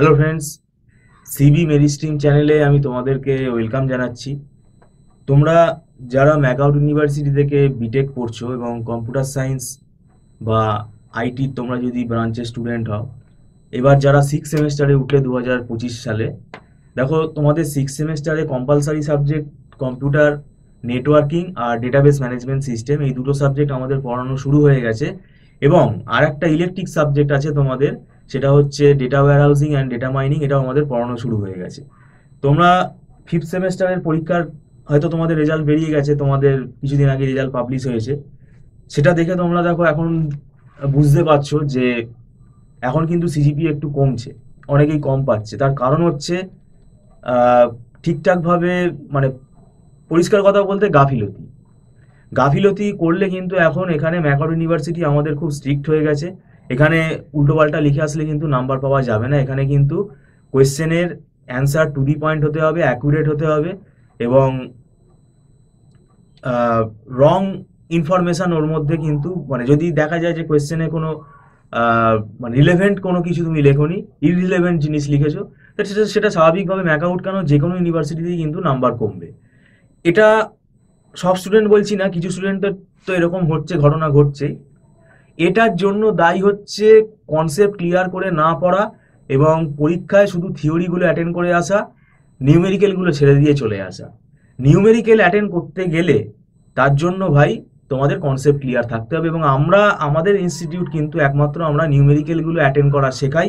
Hello friends, CB মেরিস্ট্রিম চ্যানেলে আমি তোমাদেরকে ওয়েলকাম জানাচ্ছি। তোমরা যারা ম্যাকআউট ইউনিভার্সিটি থেকে বিটেক পড়ছো এবং কম্পিউটার সায়েন্স বা আইটি তোমরা যদি ব্রাঞ্চের স্টুডেন্ট হও, এবার যারা 6 সেমেস্টারে উঠলে 2025 সালে, দেখো তোমাদের 6 সেমেস্টারে কম্পালসারি সাবজেক্ট কম্পিউটার নেটওয়ার্কিং আর ডেটাবেস ম্যানেজমেন্ট সিস্টেম, এই দুটো সাবজেক্ট আমাদের পড়ানো শুরু হয়ে গেছে। এবং আর একটা ইলেকট্রিক সাবজেক্ট আছে তোমাদের, সেটা হচ্ছে ডেটা ওয়্যারহাউসিং অ্যান্ড ডেটা মাইনিং, এটাও আমাদের পড়ানো শুরু হয়ে গেছে। তোমরা 5th সেমেস্টারের পরীক্ষার হয়তো তোমাদের রেজাল্ট বেরিয়ে গেছে, তোমাদের কিছুদিন আগে রেজাল্ট পাবলিশ হয়েছে। সেটা দেখে তোমরা দেখো এখন বুঝতে পারছো যে এখন কিন্তু সিজিপি একটু কমছে, অনেকেই কম পাচ্ছে। তার কারণ হচ্ছে আহ, ঠিকঠাকভাবে, মানে পরিষ্কার কথা বলতে গাফিলতি গাফিলতি করলে কিন্তু এখন এখানে ম্যাকআউট ইউনিভার্সিটি আমাদের খুব স্ট্রিক্ট হয়ে গেছে। এখানে উল্টোপাল্টা লিখে আসলে কিন্তু নাম্বার পাওয়া যাবে না। এখানে কিন্তু কোয়েশ্চেনের অ্যান্সার টু দি পয়েন্ট হতে হবে, অ্যাকুরেট হতে হবে, এবং রং ইনফরমেশন ওর মধ্যে কিন্তু, মানে যদি দেখা যায় যে কোয়েশ্চেনে কোনো মানে রিলেভেন্ট কোনো কিছু তুমি লেখোনি, ইররিলেভেন্ট জিনিস লিখেছো, তো সেটা সেটা স্বাভাবিকভাবে ম্যাকআউট কেন যে কোনো ইউনিভার্সিটিতেই কিন্তু নাম্বার কমবে। এটা সব স্টুডেন্ট বলছি না, কিছু স্টুডেন্টের তো এরকম হচ্ছে, ঘটনা ঘটছে। এটার জন্য দায়ী হচ্ছে কনসেপ্ট ক্লিয়ার করে না পড়া এবং পরীক্ষায় শুধু থিওরিগুলো অ্যাটেন্ড করে আসা, নিউমেরিক্যালগুলো ছেড়ে দিয়ে চলে আসা। নিউমেরিক্যাল অ্যাটেন্ড করতে গেলে তার জন্য ভাই তোমাদের কনসেপ্ট ক্লিয়ার থাকতে হবে, এবং আমাদের ইনস্টিটিউট কিন্তু একমাত্র আমরা নিউমেরিক্যালগুলো অ্যাটেন্ড করা শেখাই,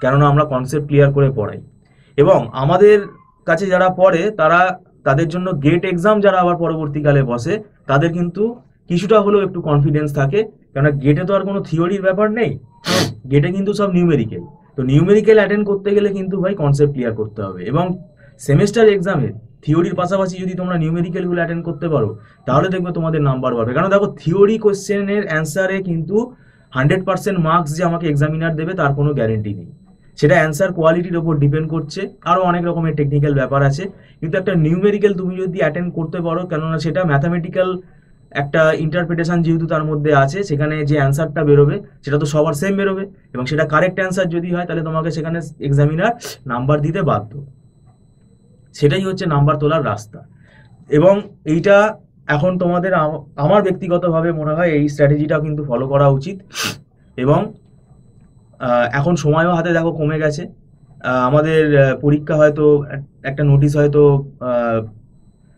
কেননা আমরা কনসেপ্ট ক্লিয়ার করে পড়াই। এবং আমাদের কাছে যারা পড়ে তারা, তাদের জন্য গেট এক্সাম যারা আবার পরবর্তীকালে বসে, তাদের কিন্তু কিছুটা হলেও একটু কনফিডেন্স থাকে, কেননা গেটে তো আর কোনো থিওরির ব্যাপার নেই, গেটে কিন্তু সব নিউমেরিক্যাল। তো নিউমেরিক্যাল অ্যাটেন্ড করতে গেলে কিন্তু ভাই কনসেপ্ট ক্লিয়ার করতে হবে। এবং সেমিস্টার এক্সামে থিওরির পাশাপাশি যদি তোমরা নিউমেরিক্যালগুলো অ্যাটেন্ড করতে পারো, তাহলে দেখবে তোমাদের নাম্বার বাড়বে। কারণ দেখো, থিওরি কোশ্চেনের অ্যান্সারে কিন্তু 100% মার্কস যে আমাকে এক্সামিনার দেবে তার কোনো গ্যারেন্টি নেই। সেটা অ্যান্সার কোয়ালিটির ওপর ডিপেন্ড করছে, আরও অনেক রকমের টেকনিক্যাল ব্যাপার আছে। কিন্তু একটা নিউমেরিক্যাল তুমি যদি অ্যাটেন্ড করতে পারো, কেননা সেটা ম্যাথামেটিক্যাল একটা ইন্টারপ্রিটেশন যেহেতু তার মধ্যে আছে, সেখানে যে অ্যান্সারটা বেরোবে সেটা তো সবার সেম বেরোবে, এবং সেটা কারেক্ট অ্যান্সার যদি হয় তাহলে তোমাকে সেখানে এক্সামিনার নাম্বার দিতে বাধ্য। সেটাই হচ্ছে নাম্বার তোলার রাস্তা। এবং এইটা এখন তোমাদের আমার ব্যক্তিগতভাবে মনে হয় এই স্ট্র্যাটেজিটা কিন্তু ফলো করা উচিত। এবং এখন সময়ও হাতে দেখো কমে গেছে। আমাদের পরীক্ষা হয়তো একটা নোটিশ হয়তো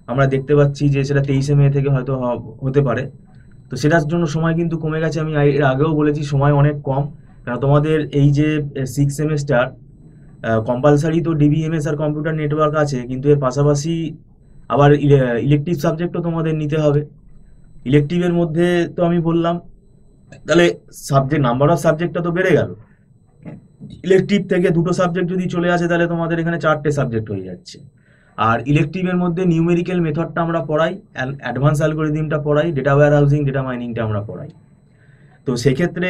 আমরা দেখতে পাচ্ছি যে সেটা 23শে মে থেকে হয়তো হতে পারে। তো সেটার জন্য সময় কিন্তু কমে গেছে। আমি এর আগেও বলেছি সময় অনেক কম, কারণ তোমাদের এই যে 6 সেমেস্টার কম্পালসারি তো ডিবিএমএস আর কম্পিউটার নেটওয়ার্ক আছে, কিন্তু এর পাশাপাশি আবার ইলেকটিভ সাবজেক্টও তোমাদের নিতে হবে। ইলেকটিভের মধ্যে তো আমি বললাম, তাহলে সাবজেক্ট নাম্বার অফ সাবজেক্টটা তো বেড়ে গেল। ইলেকটিভ থেকে দুটো সাবজেক্ট যদি চলে আসে, তাহলে তোমাদের এখানে 4টে সাবজেক্ট হয়ে যাচ্ছে। আর ইলেকটিভের মধ্যে নিউমেরিক্যাল মেথডটা আমরা পড়াই, অ্যাডভান্স অ্যালগোরিদমটা পড়াই, ডেটা ওয়্যারহাউসিং ডেটা মাইনিংটা আমরা পড়াই। তো সেক্ষেত্রে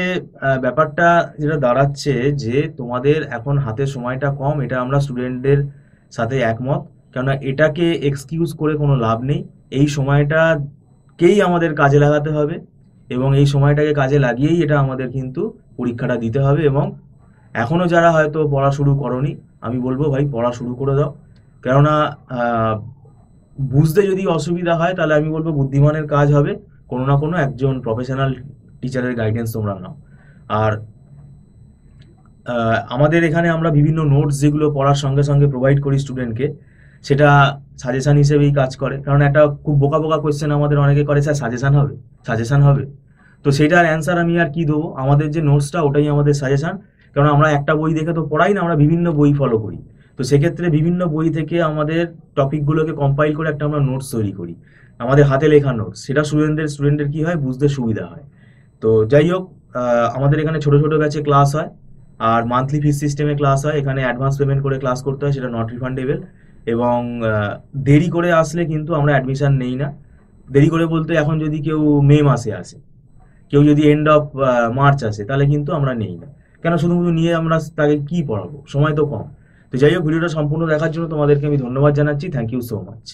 ব্যাপারটা যেটা দাঁড়াচ্ছে যে তোমাদের এখন হাতে সময়টা কম, এটা আমরা স্টুডেন্টদের সাথে একমত। কেননা এটাকে এক্সকিউজ করে কোনো লাভ নেই। এই সময়টাকেই আমাদের কাজে লাগাতে হবে, এবং এই সময়টাকে কাজে লাগিয়েই এটা আমাদের কিন্তু পরীক্ষাটা দিতে হবে। এবং এখনও যারা হয়তো পড়া শুরু করনি, আমি বলবো ভাই পড়া শুরু করে দাও। কেননা বুঝতে যদি অসুবিধা হয়, তাহলে আমি বলবো বুদ্ধিমানের কাজ হবে কোনো না কোনো একজন প্রফেশনাল টিচারের গাইডেন্স তোমরা নাও। আর আমাদের এখানে আমরা বিভিন্ন নোটস যেগুলো পড়ার সঙ্গে সঙ্গে প্রোভাইড করি স্টুডেন্টকে, সেটা সাজেশান হিসেবেই কাজ করে। কারণ একটা খুব বোকা বোকা কোয়েশ্চেন আমাদের অনেকে করে, স্যার সাজেশান হবে, সাজেশান হবে। তো সেইটার অ্যান্সার আমি আর কি দেবো? আমাদের যে নোটসটা ওটাই আমাদের সাজেশান। কারণ আমরা একটা বই দেখে তো পড়াই না, আমরা বিভিন্ন বই ফলো করি। তো সেক্ষেত্রে বিভিন্ন বই থেকে আমাদের টপিকগুলোকে কম্পাইল করে একটা আমরা নোটস তৈরি করি, আমাদের হাতে লেখা নোটস। সেটা স্টুডেন্টের কি হয়, বুঝতে সুবিধা হয়। তো যাই হোক, আমাদের এখানে ছোট ছোট ব্যাচে ক্লাস হয়, আর মান্থলি ফিস সিস্টেমে ক্লাস হয়। এখানে অ্যাডভান্স পেমেন্ট করে ক্লাস করতে হয়, সেটা নট রিফান্ডেবল। এবং দেরি করে আসলে কিন্তু আমরা অ্যাডমিশন নেই না। দেরি করে বলতে, এখন যদি কেউ মে মাসে আসে, কেউ যদি এন্ড অফ মার্চ আসে, তাহলে কিন্তু আমরা নেই না। কেন? শুধুমাত্র নিয়ে আমরা তাকে কি পড়াবো, সময় তো কম। তো যাই হোক, ভিডিওটা সম্পূর্ণ দেখার জন্য তোমাদেরকে আমি ধন্যবাদ জানাচ্ছি। Thank you so much.